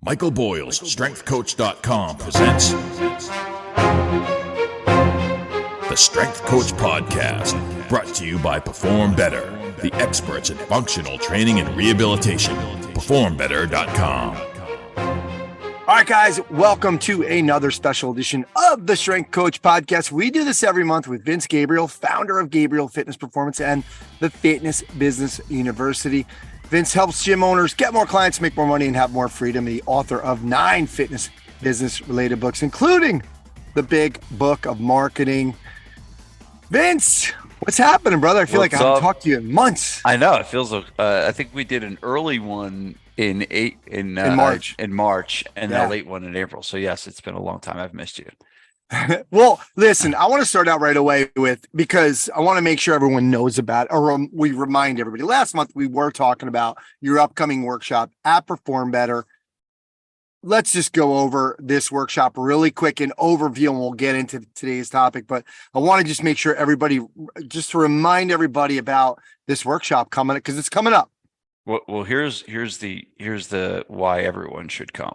Michael Boyle's StrengthCoach.com presents the Strength Coach Podcast, brought to you by Perform Better, the experts in functional training and rehabilitation. PerformBetter.com. All right, guys, welcome to another special edition of the Strength Coach Podcast. We do this every month with Vince Gabriele, founder of Gabriele Fitness Performance and the Fitness Business University. Vince helps gym owners get more clients, make more money, and have more freedom. The author of 9 fitness business-related books, including the big book of marketing. Vince, what's happening, brother? I feel like I haven't talked to you in months. I know. It feels like I think we did an early one in March, and then a late one in April. So yes, it's been a long time. I've missed you. Well, listen, I want to start out right away because I want to make sure everyone knows about it, or we remind everybody. Last month, we were talking about your upcoming workshop at Perform Better. Let's just go over this workshop really quick, an overview, and we'll get into today's topic. But I want to just make sure just to remind everybody about this workshop coming up, because it's coming up. Well, here's the why everyone should come.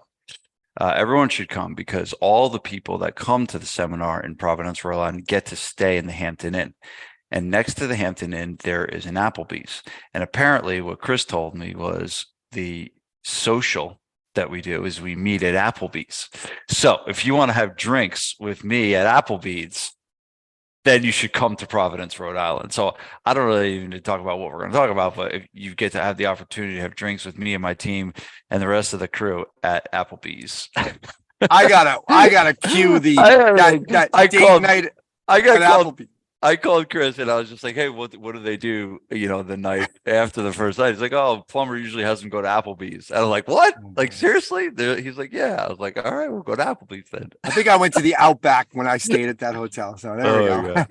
Everyone should come because all the people that come to the seminar in Providence, Rhode Island, get to stay in the Hampton Inn. And next to the Hampton Inn, there is an Applebee's. And apparently what Chris told me was the social that we do is we meet at Applebee's. So if you want to have drinks with me at Applebee's, then you should come to Providence, Rhode Island. So I don't really even need to talk about what we're going to talk about, but if you get to have the opportunity to have drinks with me and my team and the rest of the crew at Applebee's. I gotta cue the date night. I called Chris and I was just like, hey, what do they do, the night after the first night? He's like, oh, plumber usually has them go to Applebee's. And I'm like, what? Like, seriously? He's like, yeah. I was like, all right, we'll go to Applebee's then. I think I went to the Outback when I stayed at that hotel. So there we go.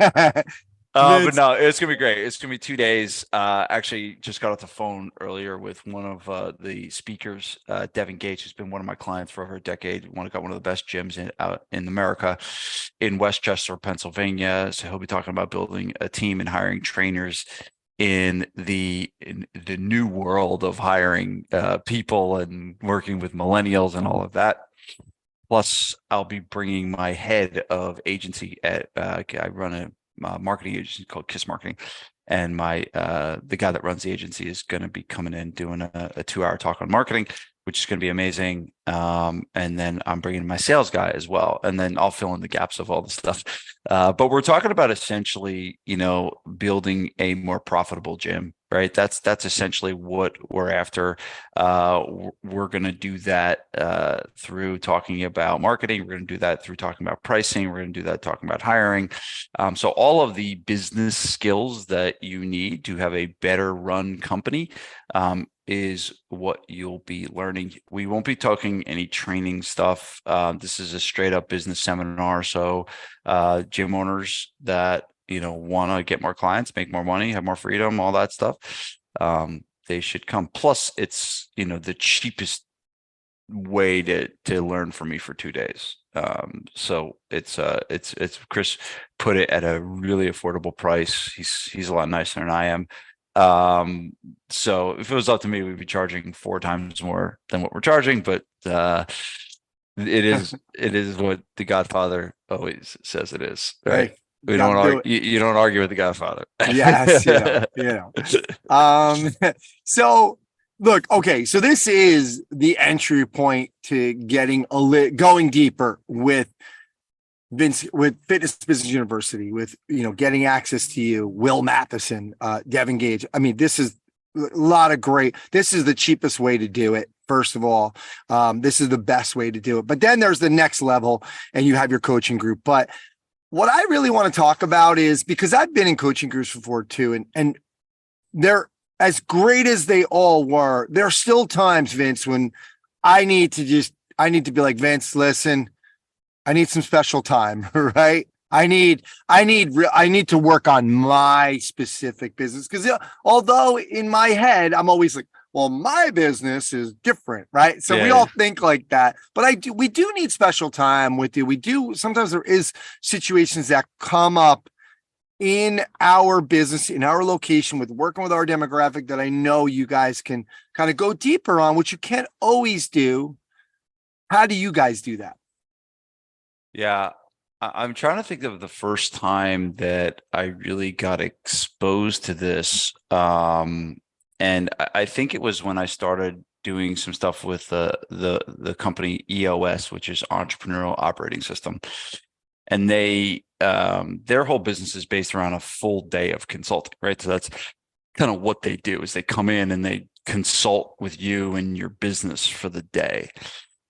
But no, it's going to be great. It's going to be 2 days. Actually, just got off the phone earlier with one of the speakers, Devin Gates, who's been one of my clients for over a decade. Got one of the best gyms out in America, in Westchester, Pennsylvania. So he'll be talking about building a team and hiring trainers in the new world of hiring people and working with millennials and all of that. Plus, I'll be bringing my head of agency I run a marketing agency called KISS Marketing, and the guy that runs the agency is going to be coming in doing a 2-hour talk on marketing, which is going to be amazing. And then I'm bringing my sales guy as well, and then I'll fill in the gaps of all the stuff. But we're talking about essentially, building a more profitable gym, right? That's essentially what we're after. We're going to do that through talking about marketing. We're going to do that through talking about pricing. We're going to do that talking about hiring. So all of the business skills that you need to have a better run company is what you'll be learning. We won't be talking any training stuff. This is a straight up business seminar. So gym owners that want to get more clients, make more money, have more freedom, all that stuff, they should come. Plus, it's the cheapest way to learn from me for 2 days. So it's Chris put it at a really affordable price. He's a lot nicer than I am. So if it was up to me, we'd be charging 4 times more than what we're charging, but it is what the Godfather always says it is, right? Hey, you don't argue with the Godfather. Yes, So look, okay, so this is the entry point to going deeper with Vince, with Fitness Business University, with getting access to you, Will Matheson, Devin Gage. I mean, this is a lot of this is the cheapest way to do it. First of all, this is the best way to do it. But then there's the next level, and you have your coaching group. But what I really want to talk about is, because I've been in coaching groups before too, and they're as great as they all were. There are still times, Vince, when I need to be like, Vince, listen, I need some special time, right? I need to work on my specific business, because although in my head I'm always like, well, my business is different, right? So we all think like that, but we do need special time with you. We do. Sometimes there is situations that come up in our business, in our location, with working with our demographic, that I know you guys can kind of go deeper on, which you can't always do How do you guys do that? Yeah. I'm trying to think of the first time that I really got exposed to this. And I think it was when I started doing some stuff with the company EOS, which is Entrepreneurial Operating System. And their whole business is based around a full day of consulting, right? So that's kind of what they do, is they come in and they consult with you and your business for the day.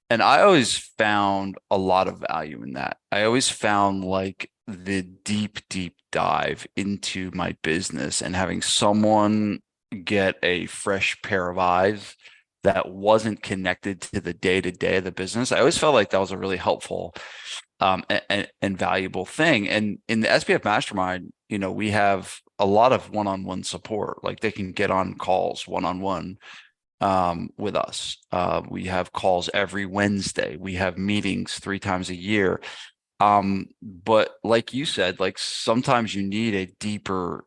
And I always found a lot of value in that. I always found like the deep, deep dive into my business and having someone get a fresh pair of eyes that wasn't connected to the day to day of the business. I always felt like that was a really helpful and valuable thing. And in the SPF Mastermind, we have a lot of one-on-one support. Like they can get on calls one-on-one with us. We have calls every Wednesday. We have meetings 3 times a year. But like you said, like sometimes you need a deeper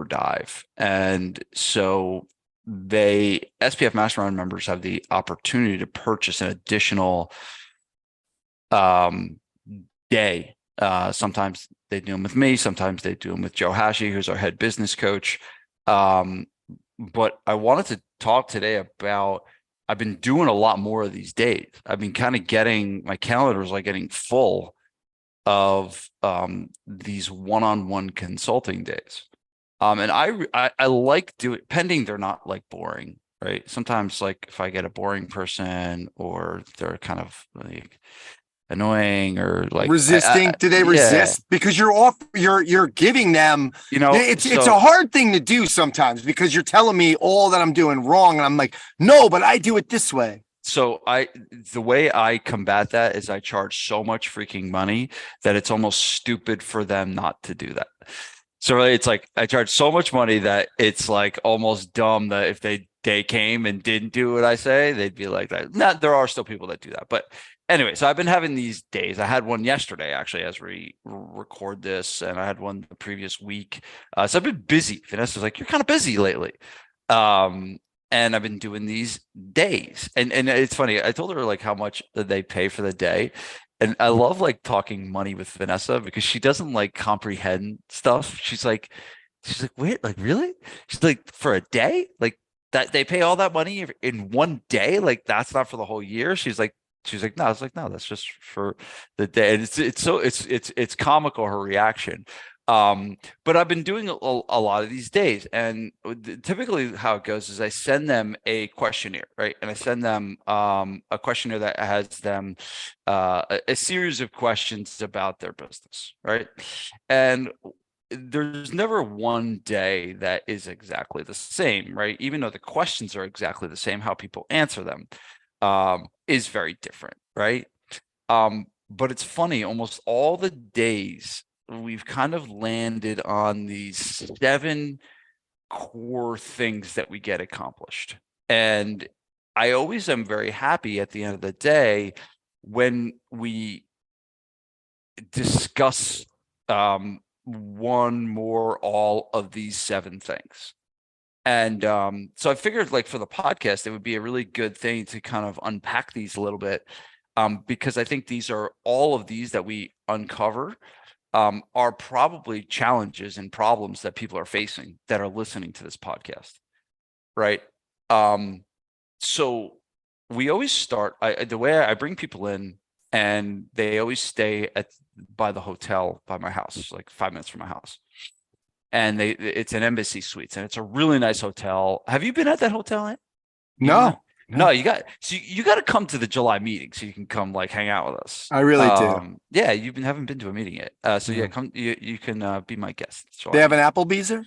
dive. And so SPF Mastermind members have the opportunity to purchase an additional day. Sometimes they do them with me. Sometimes they do them with Joe Hashi, who's our head business coach. But I wanted to talk today about, I've been doing a lot more of these days. I've been kind of my calendar is like getting full of these one-on-one consulting days. And I like doing, pending they're not like boring, right? Sometimes like if I get a boring person or they're kind of like annoying or like Resisting? Do they resist? Because you're giving them, it's a hard thing to do sometimes, because you're telling me all that I'm doing wrong. And I'm like, no, but I do it this way. So the way I combat that is I charge so much freaking money that it's almost stupid for them not to do that. So it's like I charge so much money that it's like almost dumb that if they came and didn't do what I say, they'd be like that. Not, there are still people that do that, but anyway, so I've been having these days. I had one yesterday, actually, as we record this, and I had one the previous week. So I've been busy. Vanessa's like, "You're kind of busy lately," and I've been doing these days. And it's funny. I told her like how much they pay for the day, and I love like talking money with Vanessa because she doesn't like comprehend stuff. She's like, wait, like really? She's like, for a day, like that they pay all that money in one day? Like that's not for the whole year? She's like, no. I was like, no, that's just for the day. And it's comical, her reaction. But I've been doing a lot of these days, and typically how it goes is I send them a questionnaire, right? And I send them a questionnaire that has them a series of questions about their business, right? And there's never one day that is exactly the same, right? Even though the questions are exactly the same, how people answer them is very different, right? But it's funny, almost all the days we've kind of landed on these 7 core things that we get accomplished. And I always am very happy at the end of the day when we discuss one more all of these 7 things. And so I figured like for the podcast, it would be a really good thing to kind of unpack these a little bit, because I think all of these that we uncover are probably challenges and problems that people are facing that are listening to this podcast, right? So we always start, the way I bring people in, and they always stay by the hotel by my house, like 5 minutes from my house. And it's an Embassy Suites, and it's a really nice hotel. Have you been at that hotel, Ant? No. No, you got to come to the July meeting so you can come like hang out with us. I really do. Yeah, haven't been to a meeting yet. So yeah, come. You can be my guest. They have an Applebee's there?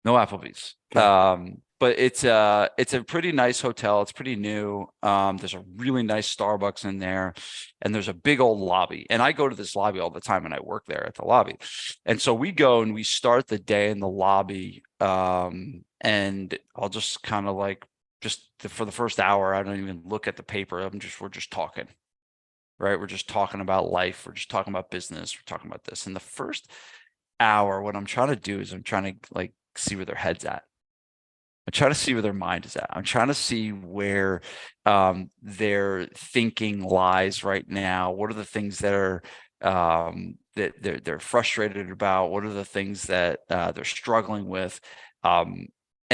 No Applebee's. Okay. But it's a pretty nice hotel. It's pretty new. There's a really nice Starbucks in there, and there's a big old lobby. And I go to this lobby all the time, and I work there at the lobby. And so we go and we start the day in the lobby. And I'll just kind of like for the first hour, I don't even look at the paper. We're just talking, right? We're just talking about life. We're just talking about business. We're talking about this. And the first hour, what I'm trying to do is I'm trying to like see where their head's at. I'm trying to see where their mind is at. I'm trying to see where their thinking lies right now. What are the things that are that they're frustrated about? What are the things that they're struggling with? And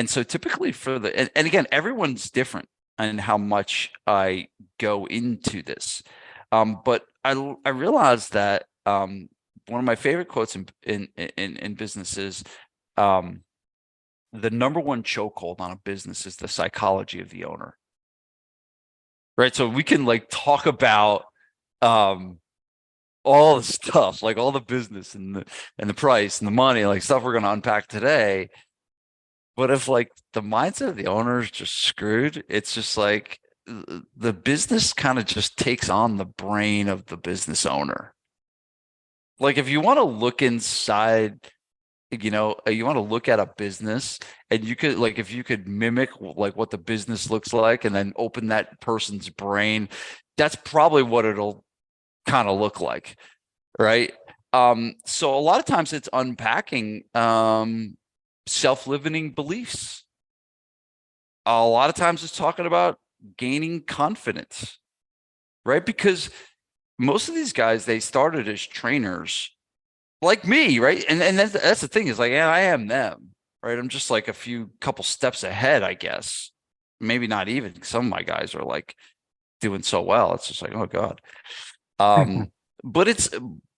so typically for and again, everyone's different in how much I go into this. But I realized that one of my favorite quotes in business is the number one chokehold on a business is the psychology of the owner. Right. So we can like talk about all the stuff, like all the business and the price and the money, like stuff we're going to unpack today. But if like the mindset of the owner is just screwed, it's just like the business kind of just takes on the brain of the business owner. Like if you want to look inside, you want to look at a business and you could like, if you could mimic like what the business looks like and then open that person's brain, that's probably what it'll kind of look like. Right. So a lot of times it's unpacking self-limiting beliefs. A lot of times it's talking about gaining confidence, right? Because most of these guys, they started as trainers like me, right? And that's the thing is like, yeah, I am them, right? I'm just like a couple steps ahead, I guess. Maybe not even. Some of my guys are like doing so well. It's just like, oh God. But it's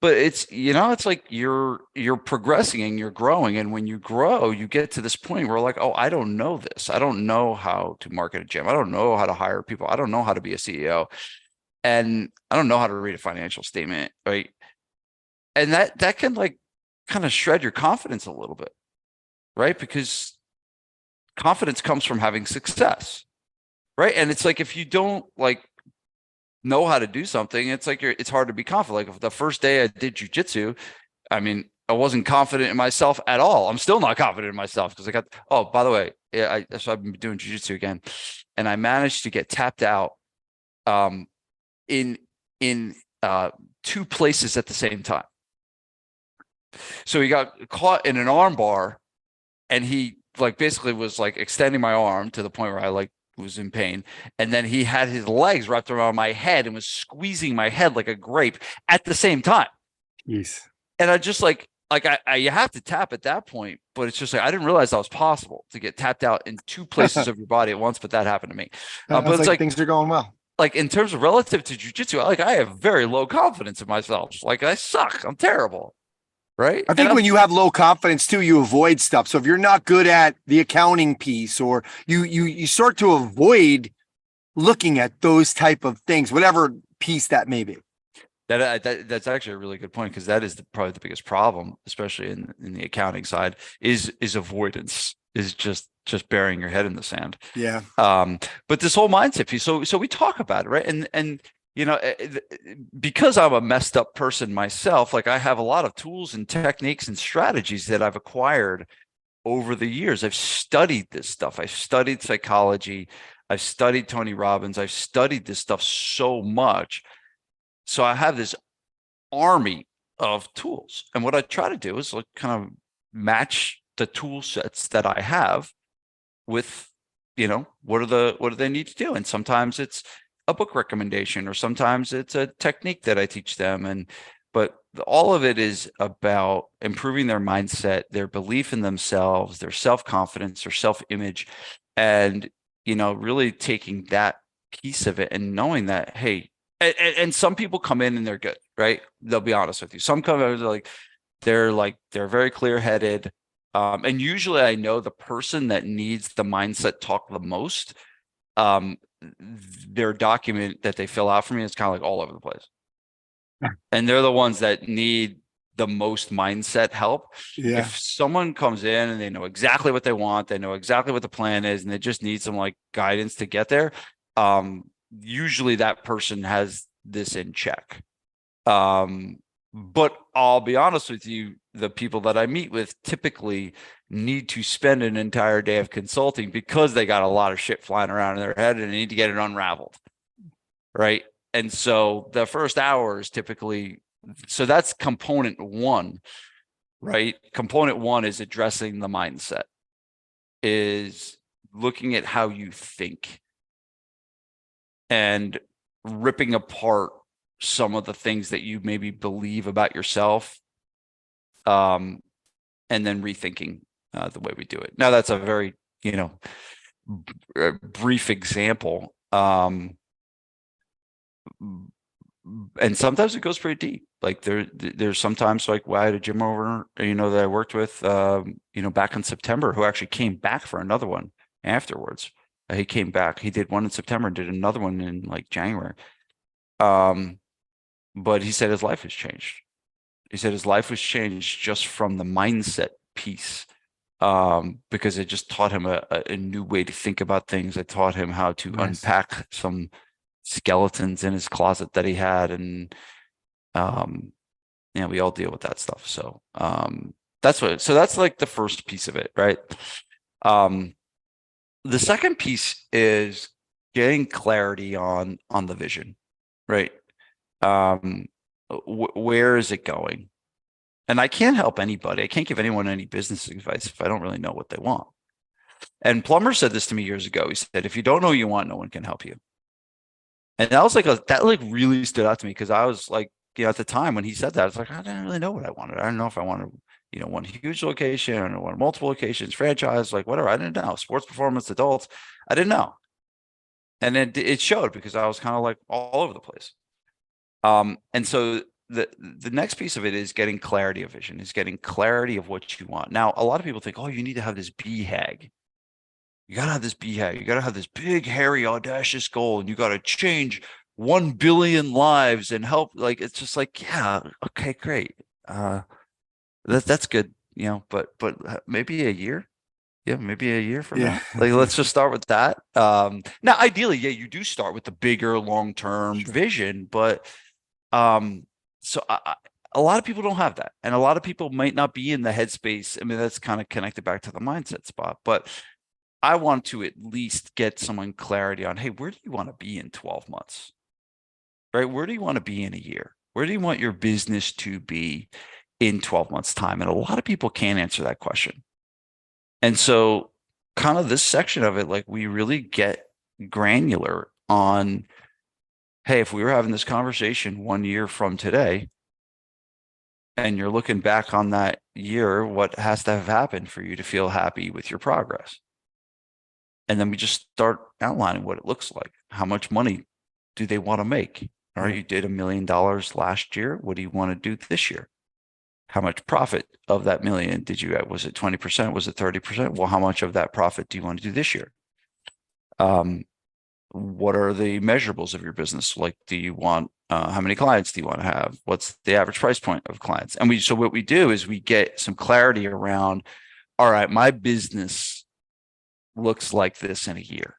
it's like you're progressing and you're growing. And when you grow, you get to this point where like, oh, I don't know this. I don't know how to market a gym. I don't know how to hire people. I don't know how to be a CEO. And I don't know how to read a financial statement, right? And that can like kind of shred your confidence a little bit, right? Because confidence comes from having success, right? And it's like if you don't like know how to do something, it's like it's hard to be confident. Like the first day I did jujitsu, I mean, I wasn't confident in myself at all. I'm still not confident in myself because I got. Oh, by the way, yeah, so I've been doing jujitsu again, and I managed to get tapped out, in two places at the same time. So he got caught in an arm bar, and he like basically was like extending my arm to the point where I like was in pain. And then he had his legs wrapped around my head and was squeezing my head like a grape at the same time. Yes. And I just like you have to tap at that point, but it's just like I didn't realize that was possible to get tapped out in two places of your body at once, but that happened to me. But it's like things are going well. Like in terms of relative to jujitsu, like I have very low confidence in myself. Like I suck. I'm terrible. Right. I think when you have low confidence too, you avoid stuff. So if you're not good at the accounting piece, or you start to avoid looking at those type of things, whatever piece that may be. That's actually a really good point, because that is probably the biggest problem, especially in the accounting side, is avoidance, is just burying your head in the sand. Yeah. But this whole mindset piece, so we talk about it, right? And because I'm a messed up person myself, like I have a lot of tools and techniques and strategies that I've acquired over the years. I've studied this stuff. I've studied psychology. I've studied Tony Robbins. I've studied this stuff so much. So I have this army of tools. And what I try to do is like kind of match the tool sets that I have with, what do they need to do? And sometimes it's a book recommendation, or sometimes it's a technique that I teach them. But all of it is about improving their mindset, their belief in themselves, their self-confidence, their self-image, and, really taking that piece of it and knowing that, hey, and some people come in and they're good, right? They'll be honest with you. Some come in, they're very clear-headed. And usually I know the person that needs the mindset talk the most. Their document that they fill out for me is kind of like all over the place. And they're the ones that need the most mindset help. Yeah. If someone comes in and they know exactly what they want, they know exactly what the plan is, and they just need some like guidance to get there, usually that person has this in check. But I'll be honest with you, the people that I meet with typically need to spend an entire day of consulting because they got a lot of shit flying around in their head and they need to get it unraveled. Right. And so the first hour is typically, so that's component one, right? Component one is addressing the mindset, is looking at how you think and ripping apart some of the things that you maybe believe about yourself, and then rethinking the way we do it. Now, that's a very, brief example. And sometimes it goes pretty deep. Like there's sometimes like I had a gym owner, that I worked with, back in September, who actually came back for another one afterwards. He came back. He did one in September and did another one in like January. But he said his life has changed. He said his life was changed just from the mindset piece, because it just taught him a new way to think about things. It taught him how to unpack some skeletons in his closet that he had, and we all deal with that stuff. So that's like the first piece of it, right? The second piece is getting clarity on the vision, right? Where is it going? And I can't help anybody. I can't give anyone any business advice if I don't really know what they want. And Plummer said this to me years ago. He said, if you don't know what you want, no one can help you. And that was that really stood out to me, because I was like, at the time when he said that, I was like, I didn't really know what I wanted. I don't know if I wanted, one huge location, or one multiple locations, franchise, like whatever. I didn't know. Sports performance, adults. I didn't know. And then it showed, because I was kind of like all over the place. And so the next piece of it is getting clarity of vision, is getting clarity of what you want. Now, a lot of people think, oh, you need to have this BHAG. You got to have this BHAG. You got to have this big, hairy, audacious goal, and you got to change 1 billion lives and help. Like, it's just like, yeah, okay, great. That's good, but maybe a year. Yeah, maybe a year from now. Like, let's just start with that. Now, ideally, you do start with the bigger long-term vision, but so a lot of people don't have that, and a lot of people might not be in the headspace. I mean, that's kind of connected back to the mindset spot, but I want to at least get someone clarity on, hey, where do you want to be in 12 months? Right? Where do you want to be in a year? Where do you want your business to be in 12 months' time? And a lot of people can't answer that question. And so kind of this section of it, like, we really get granular on, hey, if we were having this conversation 1 year from today, and you're looking back on that year, what has to have happened for you to feel happy with your progress? And then we just start outlining what it looks like. How much money do they want to make? All right, you did $1 million last year. What do you want to do this year? How much profit of that million did you get? Was it 20%? Was it 30%? Well, how much of that profit do you want to do this year? What are the measurables of your business? Like, do you want, how many clients do you want to have? What's the average price point of clients? And so what we do is we get some clarity around, all right, my business looks like this in a year.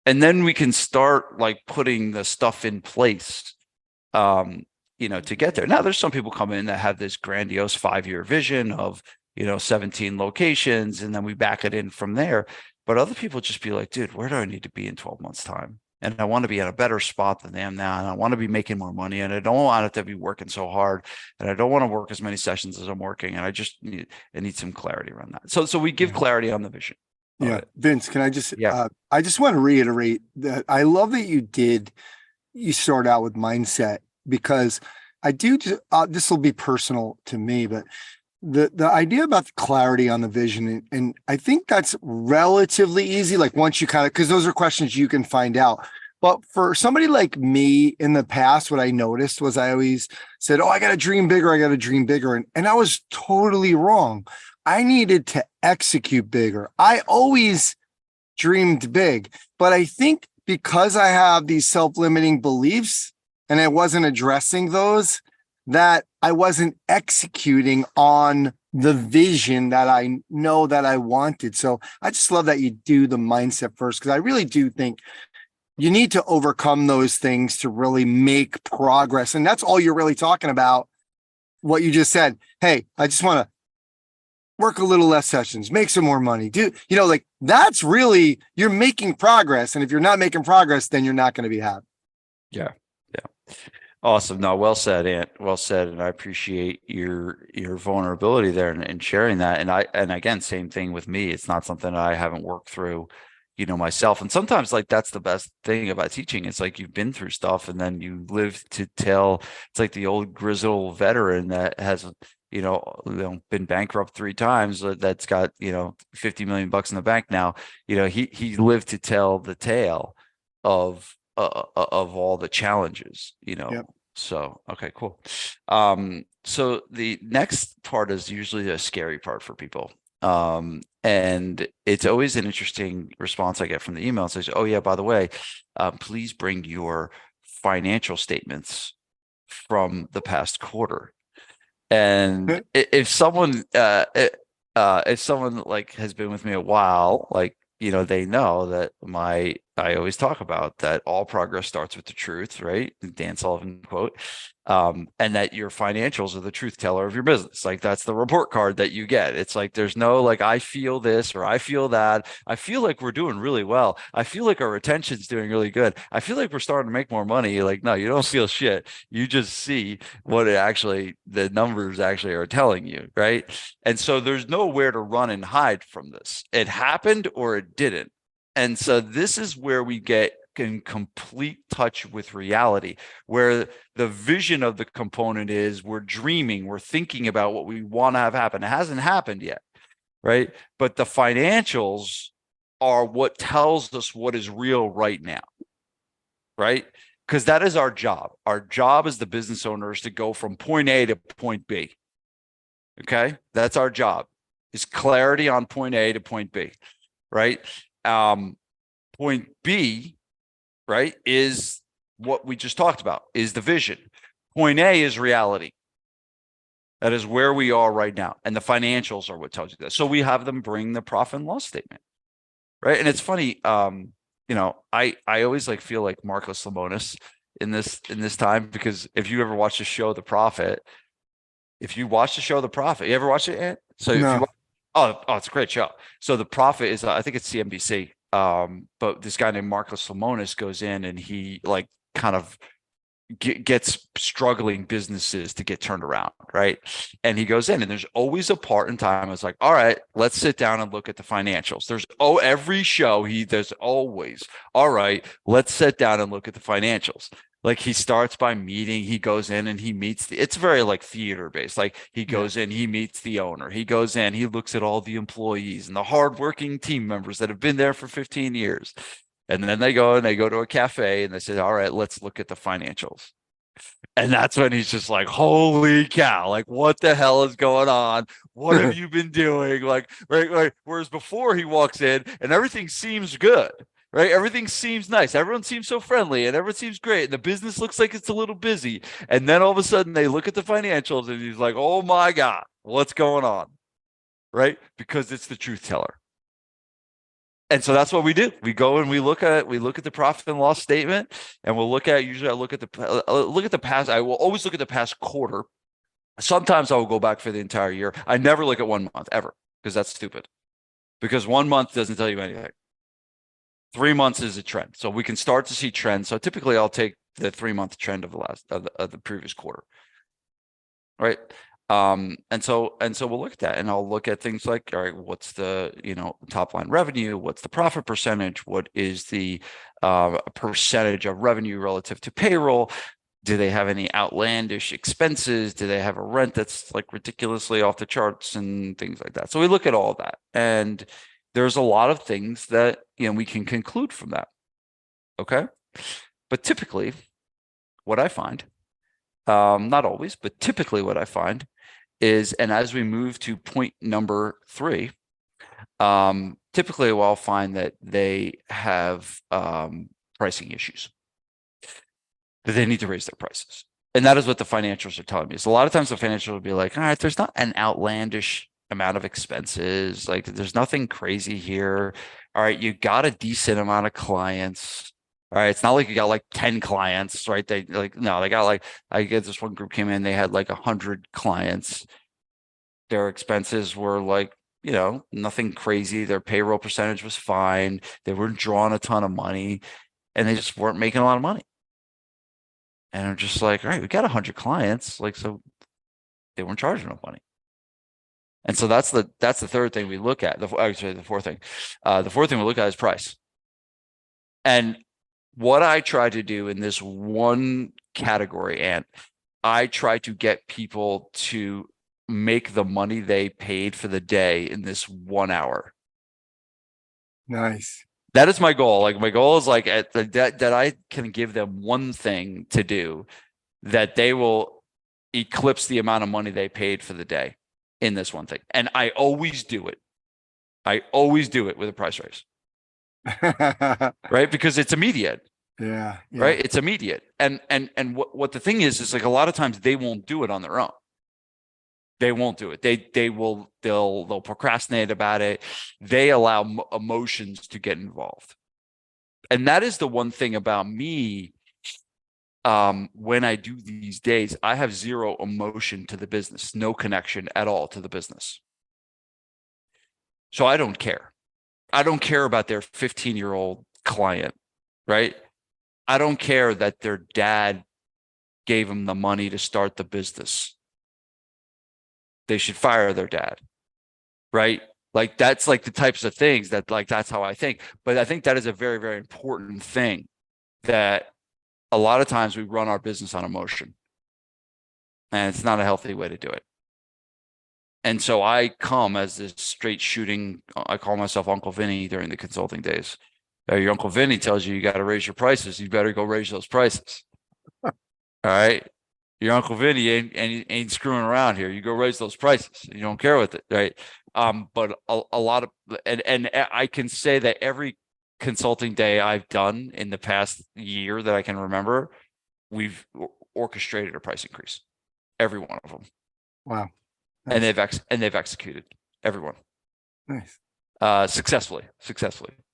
And then we can start like putting the stuff in place, to get there. Now, there's some people come in that have this grandiose 5-year vision of, 17 locations, and then we back it in from there. But other people just be like, dude, where do I need to be in 12 months time? And I want to be in a better spot than I am now. And I want to be making more money, and I don't want it to be working so hard, and I don't want to work as many sessions as I'm working. And I need some clarity around that. So we give clarity on the vision. Yeah. Vince, can I just, I just want to reiterate that I love that you start out with mindset, because I do, this will be personal to me, but the idea about the clarity on the vision, and I think that's relatively easy. Like, once you because those are questions you can find out. But for somebody like me in the past, what I noticed was I always said, oh, I got to dream bigger. I got to dream bigger. And I was totally wrong. I needed to execute bigger. I always dreamed big, but I think because I have these self-limiting beliefs and I wasn't addressing those, that I wasn't executing on the vision that I know that I wanted. So I just love that you do the mindset first, because I really do think you need to overcome those things to really make progress. And that's all you're really talking about. What you just said, hey, I just want to work a little less sessions, make some more money. Like, that's really, you're making progress. And if you're not making progress, then you're not going to be happy. Yeah. Awesome. No, well said, Ant. Well said. And I appreciate your vulnerability there and sharing that. And again, same thing with me. It's not something I haven't worked through, myself. And sometimes like that's the best thing about teaching. It's like you've been through stuff and then you live to tell. It's like the old grizzled veteran that has, been bankrupt 3 times, that's got, 50 million bucks in the bank now. He lived to tell the tale of all the challenges. Yep. So okay, cool. So the next part is usually a scary part for people. And it's always an interesting response I get from the email. It says, oh yeah, by the way, please bring your financial statements from the past quarter. And if someone like has been with me a while, like, they know that I always talk about that all progress starts with the truth, right? The Dan Sullivan quote. And that your financials are the truth teller of your business. Like that's the report card that you get. It's like there's no like I feel this or I feel that. I feel like we're doing really well. I feel like our retention's doing really good. I feel like we're starting to make more money. Like, no, you don't feel shit. You just see what the numbers actually are telling you, right? And so there's nowhere to run and hide from this. It happened or it didn't. And so this is where we get in complete touch with reality, where the vision of the component is we're dreaming, we're thinking about what we want to have happen. It hasn't happened yet, right? But the financials are what tells us what is real right now, right? Because that is our job. Our job as the business owner is to go from point A to point B. Okay, that's our job. Is clarity on point A to point B, right? Point B, right, is what we just talked about, is the vision. Point A is reality. That is where we are right now. And the financials are what tells you that. So we have them bring the profit and loss statement, right? And it's funny, I always like feel like Marcus Lemonis in this time, because if you ever watch the show The Profit, you ever watch it, Ant? So if you No. it's a great show. So The Profit is, I think it's CNBC. But this guy named Marcus Lemonis goes in and he like kind of gets struggling businesses to get turned around, right? And he goes in and there's always a part in time it's like, all right, let's sit down and look at the financials. Every show there's always, all right, let's sit down and look at the financials. Like he starts by meeting, he goes in and he meets it's very like theater based. Like he goes in, he meets the owner, he goes in, he looks at all the employees and the hardworking team members that have been there for 15 years. And then they go to a cafe and they say, all right, let's look at the financials. And that's when he's just like, holy cow, like what the hell is going on? What have you been doing? Like, right. Whereas before he walks in and everything seems good. Right. Everything seems nice. Everyone seems so friendly and everyone seems great. And the business looks like it's a little busy. And then all of a sudden they look at the financials and he's like, oh my God, what's going on? Right. Because it's the truth teller. And so that's what we do. We go and we look at the profit and loss statement, and usually I look at the past. I will always look at the past quarter. Sometimes I will go back for the entire year. I never look at 1 month ever, because that's stupid. Because 1 month doesn't tell you anything. 3 months is a trend, so we can start to see trends. So typically, I'll take the 3-month trend of the previous quarter, right? And so we'll look at that, and I'll look at things like, all right, what's the top line revenue? What's the profit percentage? What is the percentage of revenue relative to payroll? Do they have any outlandish expenses? Do they have a rent that's like ridiculously off the charts and things like that? So we look at all that, and there's a lot of things that we can conclude from that. Okay, but typically, what I find, not always, but typically what I find is, and as we move to point number 3, typically I'll find that they have pricing issues, that they need to raise their prices. And that is what the financials are telling me. So a lot of times the financials will be like, all right, there's not an outlandish amount of expenses. Like there's nothing crazy here. All right, you got a decent amount of clients. All right, it's not like you got like 10 clients, right? They got like, I get this one group came in, they had like 100 clients. Their expenses were like, nothing crazy. Their payroll percentage was fine. They weren't drawing a ton of money, and they just weren't making a lot of money. And I'm just like, all right, we got 100 clients. Like, so they weren't charging enough money. And so that's the third thing we look at. Actually, the fourth thing. The fourth thing we look at is price. And what I try to do in this one category, and I try to get people to make the money they paid for the day in this 1 hour. Nice. That is my goal. Like, my goal is like that I can give them one thing to do that they will eclipse the amount of money they paid for the day in this one thing. And I always do it. I always do it with a price raise. Right? Because it's immediate. Yeah. Right? It's immediate. And what the thing is like a lot of times they won't do it on their own. They won't do it. They'll procrastinate about it. They allow emotions to get involved. And that is the one thing about me. When I do these days, I have zero emotion to the business, no connection at all to the business. So I don't care. I don't care about their 15-year-old client, right? I don't care that their dad gave them the money to start the business. They should fire their dad, right? Like, that's like the types of things that, like, that's how I think. But I think that is a very, very important thing, that a lot of times we run our business on emotion, and it's not a healthy way to do it. And so I come as this straight shooting, I call myself Uncle Vinny during the consulting days. Your Uncle Vinny tells you got to raise your prices. You better go raise those prices. All right. Your Uncle Vinny ain't screwing around here. You go raise those prices. You don't care with it. Right. But a lot of, and I can say that every consulting day I've done in the past year that I can remember, we've orchestrated a price increase. Every one of them. Wow. Nice. And they've executed everyone. Nice. Successfully.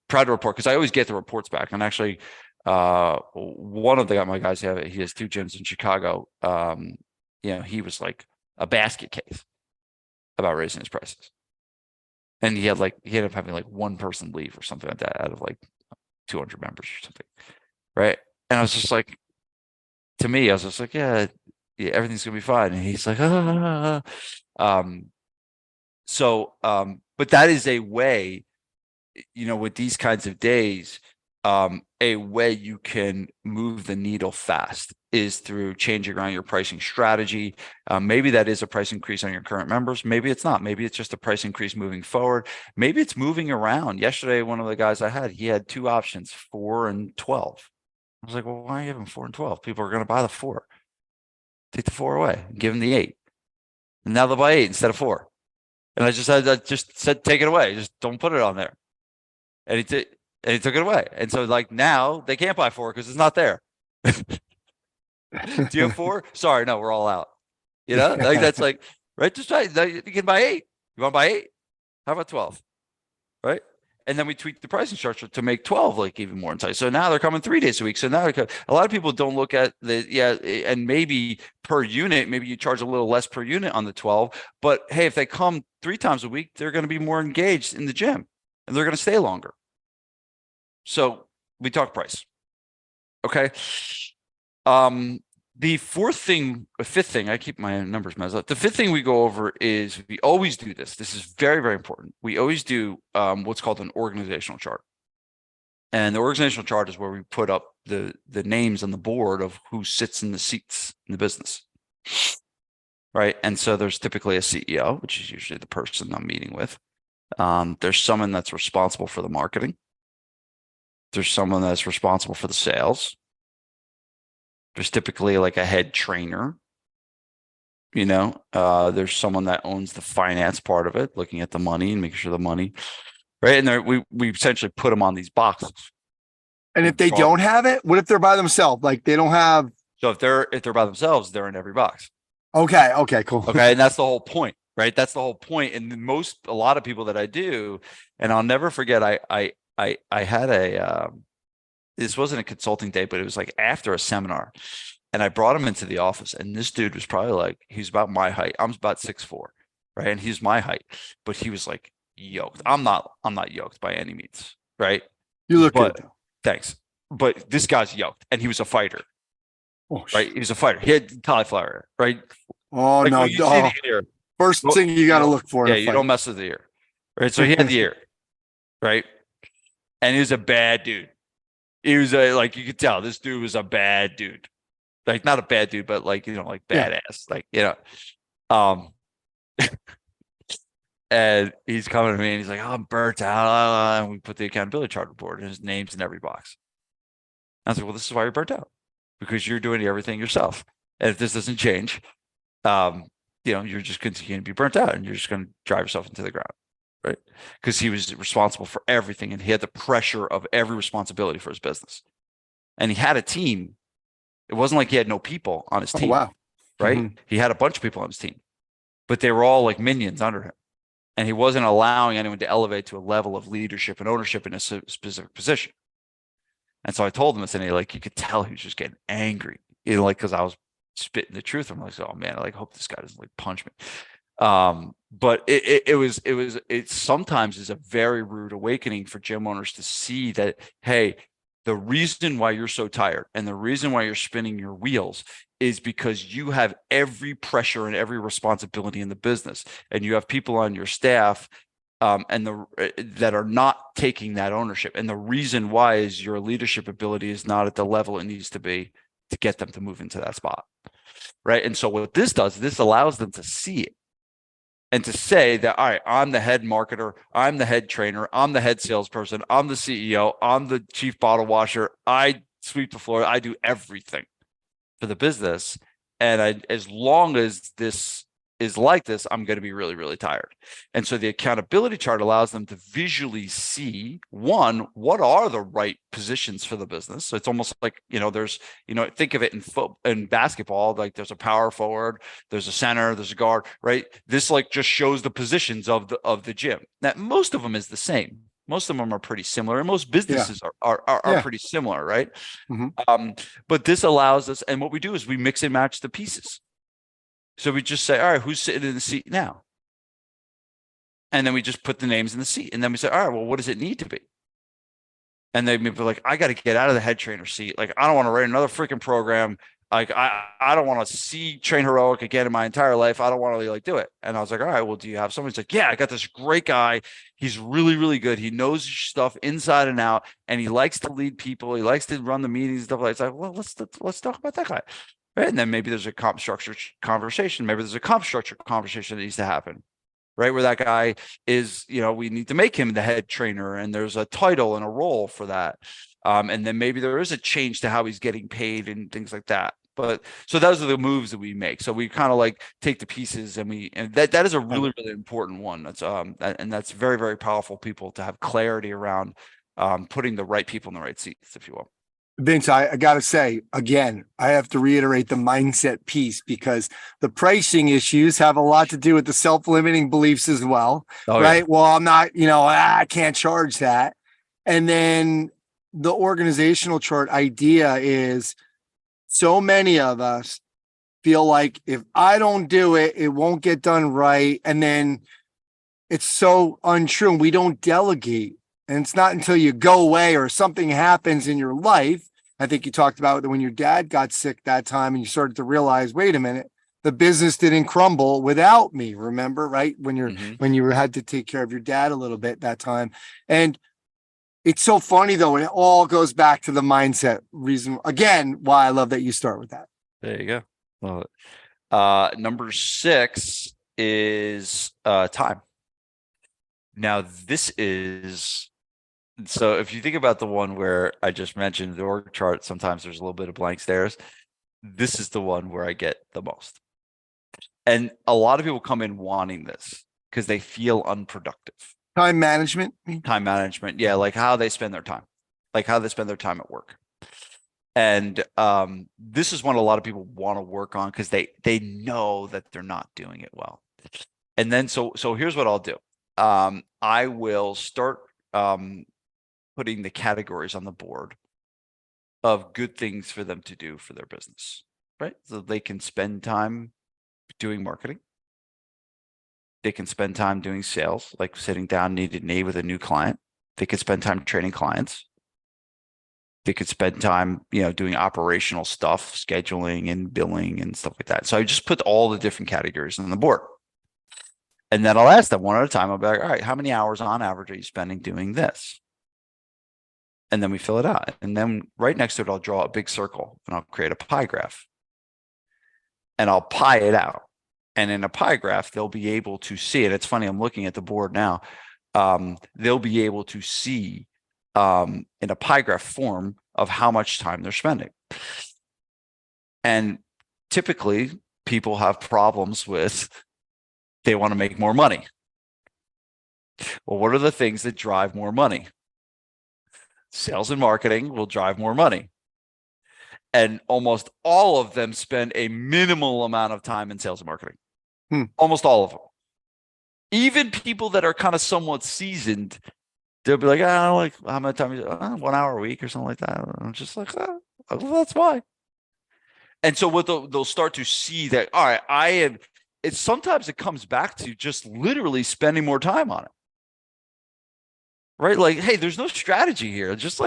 Proud to report, because I always get the reports back. And actually, one of my guys, he has 2 gyms in Chicago. He was like a basket case about raising his prices. And he ended up having like one person leave or something like that out of like 200 members or something. Right. And I was just like, to me, I was just like, yeah, everything's gonna be fine. And he's like, but that is a way, with these kinds of days, a way you can move the needle fast is through changing around your pricing strategy. Maybe that is a price increase on your current members. Maybe it's not. Maybe it's just a price increase moving forward. Maybe it's moving around. Yesterday, one of the guys he had 2 options, 4 and 12. I was like, well, why are you having 4 and 12? People are going to buy the 4. Take the 4 away and give them the 8. And now they'll buy 8 instead of 4. And I just said, take it away. Just don't put it on there. And he took it away. And so, like, now they can't buy 4 because it's not there. Do you have 4? Sorry, no, we're all out. Like, that's like, right? Just try. You can buy 8. You want to buy 8? How about 12? Right? And then we tweaked the pricing structure to make 12 like even more enticing. So now they're coming 3 days a week. So now a lot of people don't look at and maybe per unit, maybe you charge a little less per unit on the 12. But hey, if they come 3 times a week, they're going to be more engaged in the gym and they're going to stay longer. So we talk price. Okay. The fifth thing, I keep my numbers messed up. The 5th thing we go over is, we always do this. This is very, very important. We always do what's called an organizational chart. And the organizational chart is where we put up the names on the board of who sits in the seats in the business. Right. And so there's typically a CEO, which is usually the person I'm meeting with. There's someone that's responsible for the marketing. There's someone that's responsible for the sales. There's typically like a head trainer. There's someone that owns the finance part of it, looking at the money and making sure the money, right? And we essentially put them on these boxes. And if they don't have it, what if they're by themselves? Like, they don't have. So if they're by themselves, they're in every box. Okay, cool. Okay, and that's the whole point, right? That's the whole point. And a lot of people that I do, and I'll never forget, I had this wasn't a consulting day, but it was like after a seminar, and I brought him into the office, and this dude was probably he's about my height. I'm about 6'4", right? And he's my height, but he was like yoked. I'm not yoked by any means, right? You look good though. Thanks. But this guy's yoked, and he was a fighter. Oh, right? He was a fighter. He had cauliflower, right? oh Like no. when you see Oh, the ear, first thing you you got to don't, look for in yeah, a you don't fight. mess with the ear, right? So he had the ear, right? And he was a bad dude. He was like, you could tell this dude was a bad dude. Like not a bad dude, but like, like Yeah. badass. Like, um, and he's coming to me and he's like, oh, I'm burnt out. And we put the accountability chart board and his name's in every box. I was like, well, this is why you're burnt out, because you're doing everything yourself. And if this doesn't change, um, you're just continuing to be burnt out and you're just going to drive yourself into the ground. Right. Because he was responsible for everything and he had the pressure of every responsibility for his business. And he had a team. It wasn't like he had no people on his Oh, team. wow. Right. Mhm. He had a bunch of people on his team, but they were all like minions under him. And he wasn't allowing anyone to elevate to a level of leadership and ownership in a specific position. And so I told him, and like, you could tell he was just getting angry, because I was spitting the truth. I'm like, oh man, I hope this guy doesn't like punch me. But it sometimes is a very rude awakening for gym owners to see that, hey, the reason why you're so tired and the reason why you're spinning your wheels is because you have every pressure and every responsibility in the business, and you have people on your staff that are not taking that ownership. And the reason why is your leadership ability is not at the level it needs to be to get them to move into that spot. Right. And so what this does, this allows them to see it and to say that, all right, I'm the head marketer, I'm the head trainer, I'm the head salesperson, I'm the CEO, I'm the chief bottle washer, I sweep the floor, I do everything for the business. And as long as this is like this, I'm going to be really, really tired. And so the accountability chart allows them to visually see, one, what are the right positions for the business. So it's almost like, there's, think of it in basketball, like there's a power forward, there's a center, there's a guard, right? This like just shows the positions of the gym. Now, most of them is the same. Most of them are pretty similar, and most businesses are Yeah. pretty similar, right? Mhm. But this allows us, and what we do is we mix and match the pieces. So we just say, all right, who's sitting in the seat now? And then we just put the names in the seat. And then we say, all right, well, what does it need to be? And they'd be like, I got to get out of the head trainer seat. Like, I don't want to write another freaking program. Like, I don't want to see Train Heroic again in my entire life. I don't want to do it. And I was like, all right, well, do you have someone? He's like, yeah, I got this great guy. He's really, really good. He knows stuff inside and out, and he likes to lead people. He likes to run the meetings and stuff like that. It's like, well, let's talk about that guy. Right. And then maybe there's a comp structure conversation. Maybe there's a comp structure conversation that needs to happen. Right. Where that guy is, we need to make him the head trainer, and there's a title and a role for that. And then maybe there is a change to how he's getting paid and things like that. But so those are the moves that we make. So we kind of like take the pieces and that is a really, really important one. That's and that's very, very powerful, people to have clarity around putting the right people in the right seats, if you will. Vince, I got to say, again, I have to reiterate the mindset piece, because the pricing issues have a lot to do with the self-limiting beliefs as well, right? Yeah. Well, I'm not, I can't charge that. And then the organizational chart idea is, so many of us feel like if I don't do it, it won't get done right. And then it's so untrue. We don't delegate. And it's not until you go away or something happens in your life. I think you talked about when your dad got sick that time and you started to realize, wait a minute, the business didn't crumble without me. Remember, right? When you had to take care of your dad a little bit that time. And it's so funny though. It all goes back to the mindset reason. Again, why I love that you start with that. There you go. Love it. Number 6 is time. Now, this is, so if you think about the one where I just mentioned the org chart, sometimes there's a little bit of blank stares. This is the one where I get the most. And a lot of people come in wanting this because they feel unproductive. Time management. Time management. Yeah. Like how they spend their time, like how they spend their time at work. And this is one a lot of people want to work on because they know that they're not doing it well. And then so here's what I'll do. I will start putting the categories on the board of good things for them to do for their business, right? So they can spend time doing marketing. They can spend time doing sales, like sitting down knee to knee with a new client. They can spend time training clients. They could spend time, doing operational stuff, scheduling and billing and stuff like that. So I just put all the different categories on the board. And then I'll ask them one at a time. I'll be like, all right, how many hours on average are you spending doing this? And then we fill it out. And then right next to it, I'll draw a big circle and I'll create a pie graph. And I'll pie it out. And in a pie graph, they'll be able to see it. It's funny, I'm looking at the board now. They'll be able to see in a pie graph form of how much time they're spending. And typically, people have problems with, they want to make more money. Well, what are the things that drive more money? Sales and marketing will drive more money. And almost all of them spend a minimal amount of time in sales and marketing. Almost all of them. Even people that are kind of somewhat seasoned, they'll be like, I don't like how much time, 1 hour a week or something like that. And I'm just like, well, that's why. And so what they'll start to see that, all right, sometimes it comes back to just literally spending more time on it. Right? Like, hey, there's no strategy here. Just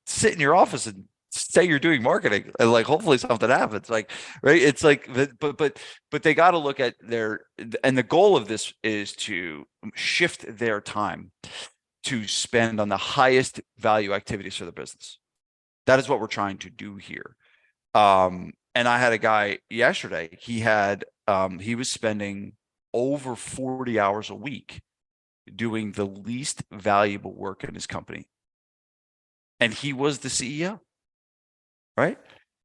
sit in your office and say you're doing marketing and like hopefully something happens. Like, right? It's like, but they got to look at and the goal of this is to shift their time to spend on the highest value activities for the business. That is what we're trying to do here. And I had a guy yesterday, he was spending over 40 hours a week doing the least valuable work in his company. And he was the CEO, right?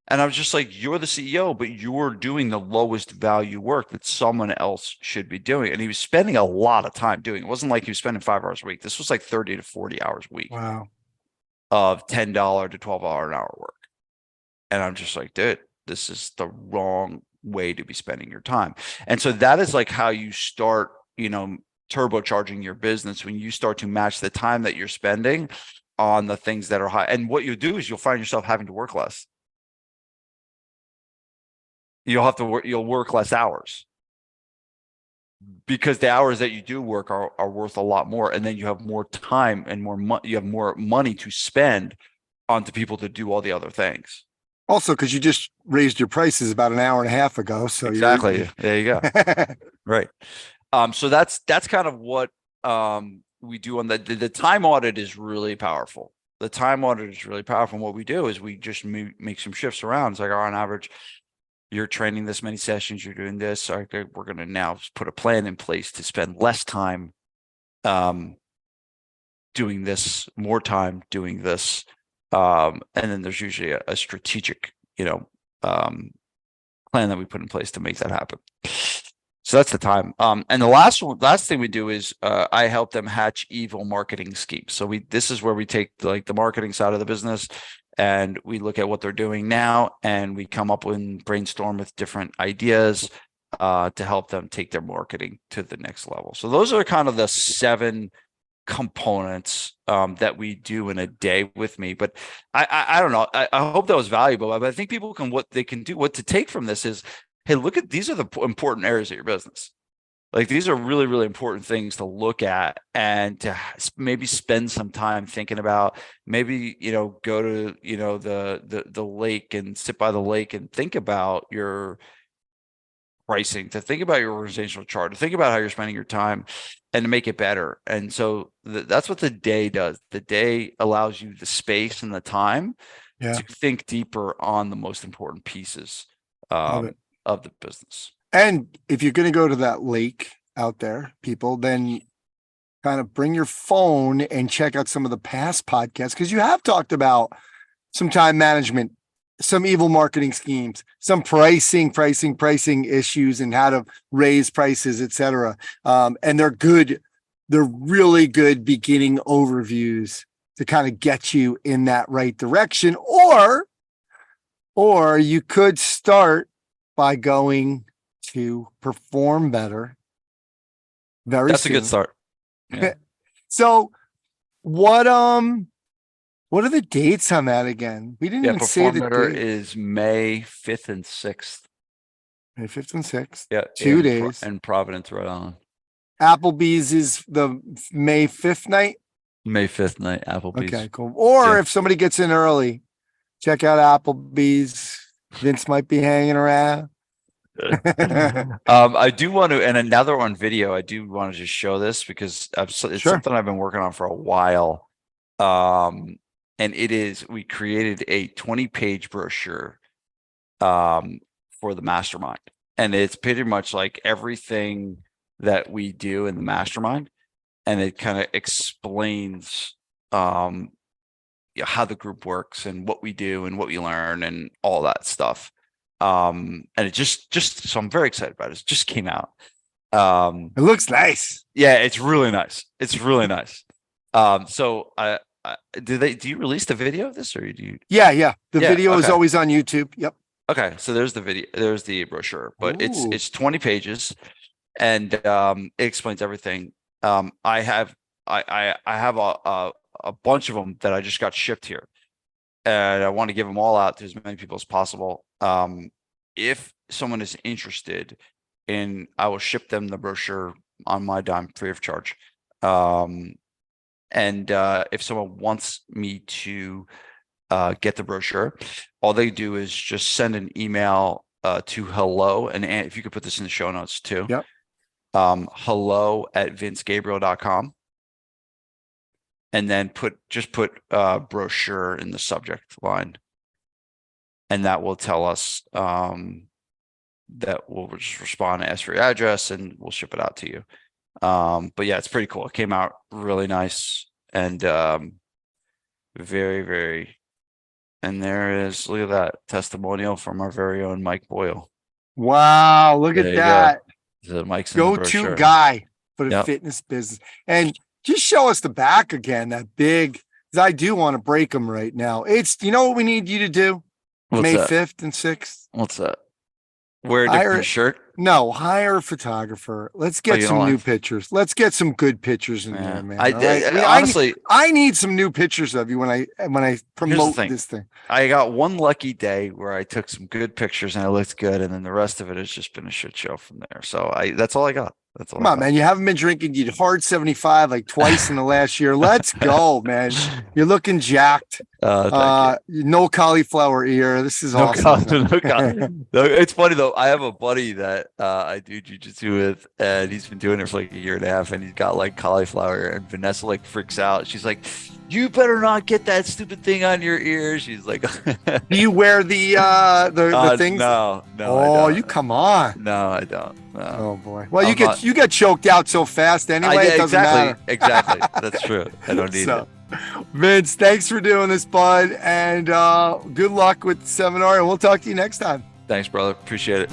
And I was just like, you're the CEO, but you're doing the lowest value work that someone else should be doing. And he was spending a lot of time doing it. It wasn't like he was spending 5 hours a week. This was like 30 to 40 hours a week. Wow. Of $10 to $12 an hour work. And I'm just like, dude, this is the wrong way to be spending your time. And so that is like how you start, turbocharging your business, when you start to match the time that you're spending on the things that are high. And what you do is you'll find yourself having to work less. You'll work less hours because the hours that you do work are worth a lot more. And then you have more time and you have more money to spend onto people to do all the other things. Also, because you just raised your prices about an hour and a half ago. So exactly. There you go. Right. So that's kind of what we do on the time audit is really powerful. The time audit is really powerful. And what we do is we just make some shifts around. It's like, on average, you're training this many sessions, you're doing this. Okay, we're going to now put a plan in place to spend less time doing this, more time doing this. And then there's usually a strategic, plan that we put in place to make that happen. So that's the time. And the last thing we do is I help them hatch evil marketing schemes. So this is where we take like the marketing side of the business and we look at what they're doing now and we come up with brainstorm with different ideas to help them take their marketing to the next level. So those are kind of the 7 components that we do in a day with me. But I don't know. I hope that was valuable. But I think people what to take from this is, hey, look at, these are the important areas of your business. Like, these are really, really important things to look at and to maybe spend some time thinking about. Maybe, go to, the lake and sit by the lake and think about your pricing, to think about your organizational chart, to think about how you're spending your time and to make it better. And so that's what the day does. The day allows you the space and the time to think deeper on the most important pieces of the business. And if you're going to go to that lake out there, people, then kind of bring your phone and check out some of the past podcasts, because you have talked about some time management, some evil marketing schemes, some pricing issues and how to raise prices, etc. And they're good. They're really good beginning overviews to kind of get you in that right direction. Or you could start by going to Perform Better. That's soon. A good start. Yeah. So what are the dates on that again? We didn't even say the date. Is May 5th and 6th. May 5th and 6th. Yeah. 2 days. And Providence, Rhode Island. Applebee's is the May 5th night. May 5th night, Applebee's. Okay, cool. Or Yeah. if somebody gets in early, check out Applebee's. Vince might be hanging around. I do want to, and now they're on video, I do want to just show this because it's Sure. something I've been working on for a while. And we created a 20-page brochure for the mastermind. And it's pretty much like everything that we do in the mastermind. And it kind of explains how the group works and what we do and what we learn and all that stuff. And it just so I'm very excited about it. It just came out. It looks nice. Yeah, it's really nice. It's really nice. So do you release the video of this, or do you? Yeah. The Yeah, video is okay. always on YouTube. Yep. Okay, so there's the video, there's the brochure, but Ooh. it's 20 pages, and it explains everything. I have a bunch of them that I just got shipped here, and I want to give them all out to as many people as possible. If someone is interested in, I will ship them the brochure on my dime, free of charge. And if someone wants me to get the brochure, all they do is just send an email to hello, and if you could put this in the show notes too. Yep. hello@vincegabriele.com, and then put brochure in the subject line, and that will tell us that we'll just respond, ask for your address, and we'll ship it out to you. But yeah, it's pretty cool. It came out really nice, and very, very. And there is, look at that testimonial from our very own Mike Boyle. Wow, look There at you that. The Mike's in the Go-to brochure. guy for the Yep. fitness business. And just show us the back again, that big, because I do want to break them right now. You know what we need you to do? What's May that? 5th and 6th? What's that? Wear a Hire- different shirt? No, hire a photographer. Let's get you some don't new like- pictures. Let's get some good pictures in Yeah. there, man. I all right? did, I mean, honestly, I need some new pictures of you when I promote thing. this thing. I got one lucky day where I took some good pictures and I looked good, and then the rest of it has just been a shit show from there. So that's all I got. That's all. Come on, man. You haven't been drinking. You hard 75 like twice in the last year. Let's go, man. You're looking jacked. Thank you. No cauliflower ear. This is No awesome. comment, no comment. No, it's funny though. I have a buddy that I do jujitsu with, and he's been doing it for like a year and a half, and he's got like cauliflower. And Vanessa like freaks out. She's like, "You better not get that stupid thing on your ear." She's like, Do you wear the things? No, I Oh, don't. you come on. No, I don't. No. Oh boy. Well, I'm you get choked out so fast anyway. It doesn't matter. Exactly. That's true. I don't need it. Vince, thanks for doing this, bud, and good luck with the seminar. And we'll talk to you next time. Thanks, brother. Appreciate it.